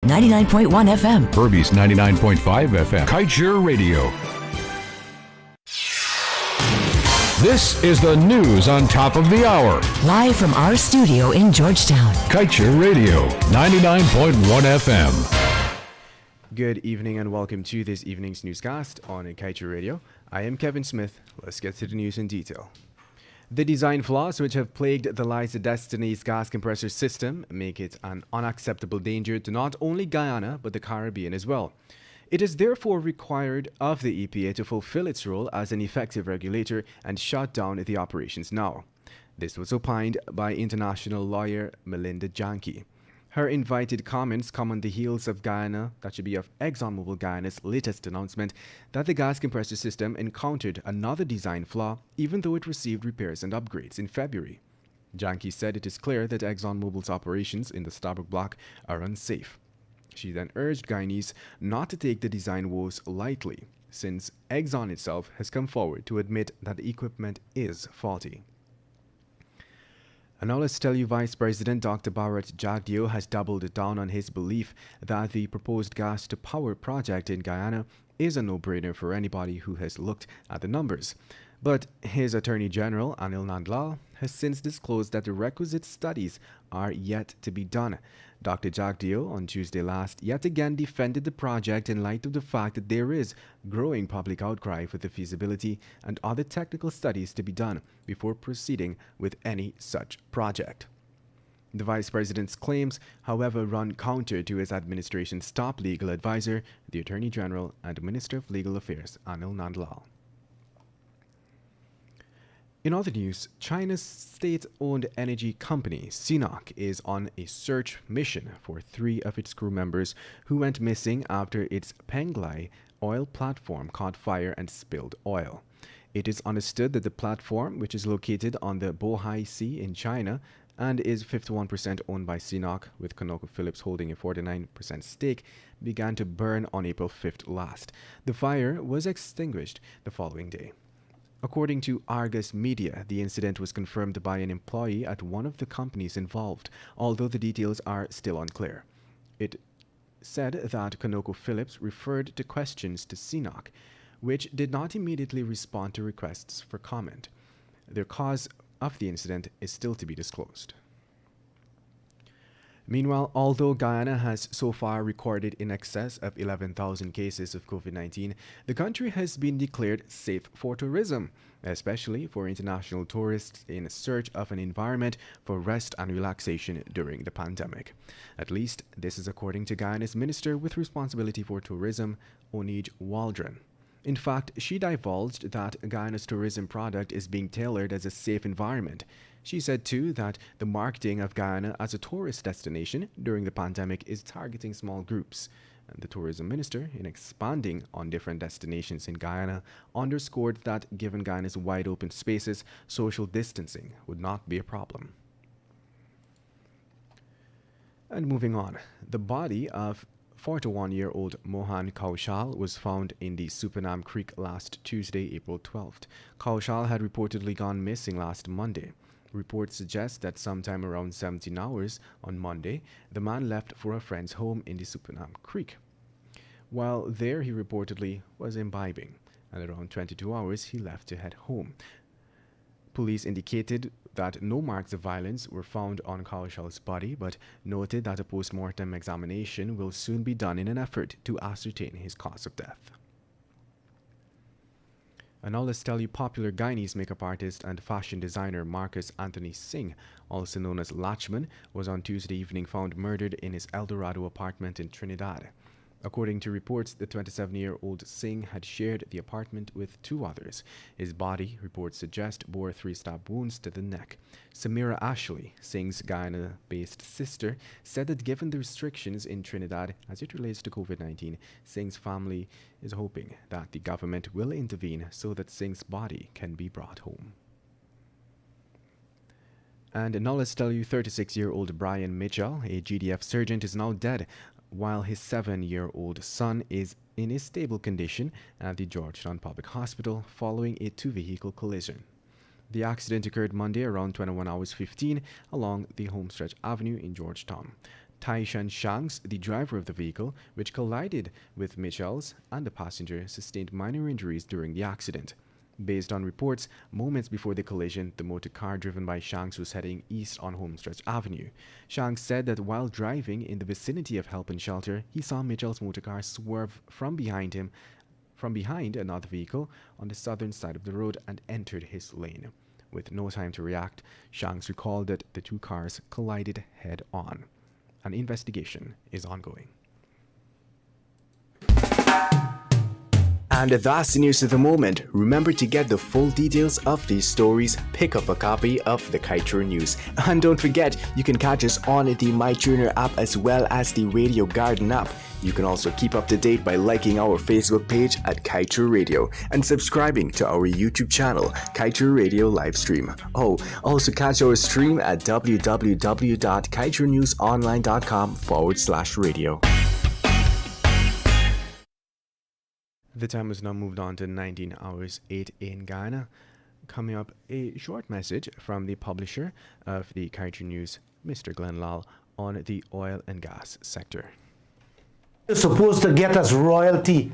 99.1 FM. Furby's 99.5 FM. Kaieteur Radio. This is the news on top of the hour. Live from our studio in Georgetown. Kaieteur Radio, 99.1 FM. Good evening and welcome to this evening's newscast on Kaieteur Radio. I am Kevin Smith. Let's get to the news in detail. The design flaws which have plagued the Lights of Destiny's gas compressor system make it an unacceptable danger to not only Guyana but the Caribbean as well. It is therefore required of the EPA to fulfill its role as an effective regulator and shut down the operations now. This was opined by international lawyer Melinda Janke. Her invited comments come on the heels of ExxonMobil Guyana's latest announcement that the gas compressor system encountered another design flaw even though it received repairs and upgrades in February. Janke said it is clear that ExxonMobil's operations in the Starbuck block are unsafe. She then urged Guyanese not to take the design woes lightly, since Exxon itself has come forward to admit that the equipment is faulty. And now let's tell you Vice President Dr. Bharat Jagdeo has doubled down on his belief that the proposed gas-to-power project in Guyana is a no-brainer for anybody who has looked at the numbers. But his Attorney General, Anil Nandlal, has since disclosed that the requisite studies are yet to be done. Dr. Jagdeo, on Tuesday last, yet again defended the project in light of the fact that there is growing public outcry for the feasibility and other technical studies to be done before proceeding with any such project. The Vice President's claims, however, run counter to his administration's top legal advisor, the Attorney General and Minister of Legal Affairs, Anil Nandlal. In other news, China's state-owned energy company, CNOOC, is on a search mission for 3 of its crew members who went missing after its Penglai oil platform caught fire and spilled oil. It is understood that the platform, which is located on the Bohai Sea in China and is 51% owned by CNOOC, with ConocoPhillips holding a 49% stake, began to burn on April 5th last. The fire was extinguished the following day. According to Argus Media, the incident was confirmed by an employee at one of the companies involved, although the details are still unclear. It said that ConocoPhillips referred to questions to CNOOC, which did not immediately respond to requests for comment. The cause of the incident is still to be disclosed. Meanwhile, although Guyana has so far recorded in excess of 11,000 cases of COVID-19, the country has been declared safe for tourism, especially for international tourists in search of an environment for rest and relaxation during the pandemic. At least, this is according to Guyana's Minister with responsibility for tourism, Onij Waldron. In fact, she divulged that Guyana's tourism product is being tailored as a safe environment. She said, too, that the marketing of Guyana as a tourist destination during the pandemic is targeting small groups. And the tourism minister, in expanding on different destinations in Guyana, underscored that given Guyana's wide open spaces, social distancing would not be a problem. And moving on, the body of 41-year-old Mohan Kaushal was found in the Supernam Creek last Tuesday, April 12th. Kaushal had reportedly gone missing last Monday. Reports suggest that sometime around 17 hours on Monday, the man left for a friend's home in the Supernam Creek. While there, he reportedly was imbibing, and around 22 hours, he left to head home. Police indicated that no marks of violence were found on Kaushal's body, but noted that a post-mortem examination will soon be done in an effort to ascertain his cause of death. And now let's tell you popular Guyanese makeup artist and fashion designer Marcus Anthony Singh, also known as Lachman, was on Tuesday evening found murdered in his El Dorado apartment in Trinidad. According to reports, the 27-year-old Singh had shared the apartment with 2 others. His body, reports suggest, bore 3 stab wounds to the neck. Samira Ashley, Singh's Guyana-based sister, said that given the restrictions in Trinidad as it relates to COVID-19, Singh's family is hoping that the government will intervene so that Singh's body can be brought home. And now let's tell you 36-year-old Brian Mitchell, a GDF sergeant, is now dead, while his 7-year-old son is in a stable condition at the Georgetown Public Hospital following a 2-vehicle collision. The accident occurred Monday around 21 hours 15 along the Homestretch Avenue in Georgetown. Taishan Shanks, the driver of the vehicle, which collided with Mitchell's, and the passenger sustained minor injuries during the accident. Based on reports, moments before the collision, the motor car driven by Shanks was heading east on Homestretch Avenue. Shanks said that while driving in the vicinity of Help and Shelter, he saw Mitchell's motor car swerve from behind another vehicle on the southern side of the road and entered his lane. With no time to react, Shanks recalled that the two cars collided head-on. An investigation is ongoing. And that's the news of the moment. Remember to get the full details of these stories, pick up a copy of the Kaieteur News. And don't forget, you can catch us on the MyTuner app as well as the Radio Garden app. You can also keep up to date by liking our Facebook page at Kaieteur Radio and subscribing to our YouTube channel, Kaieteur Radio Livestream. Oh, also catch our stream at www.kaieteurnewsonline.com/radio. The time has now moved on to 19 hours 8 in Ghana. Coming up, a short message from the publisher of the Kaieteur News, Mr. Glenn Lal, on the oil and gas sector. You're supposed to get us royalty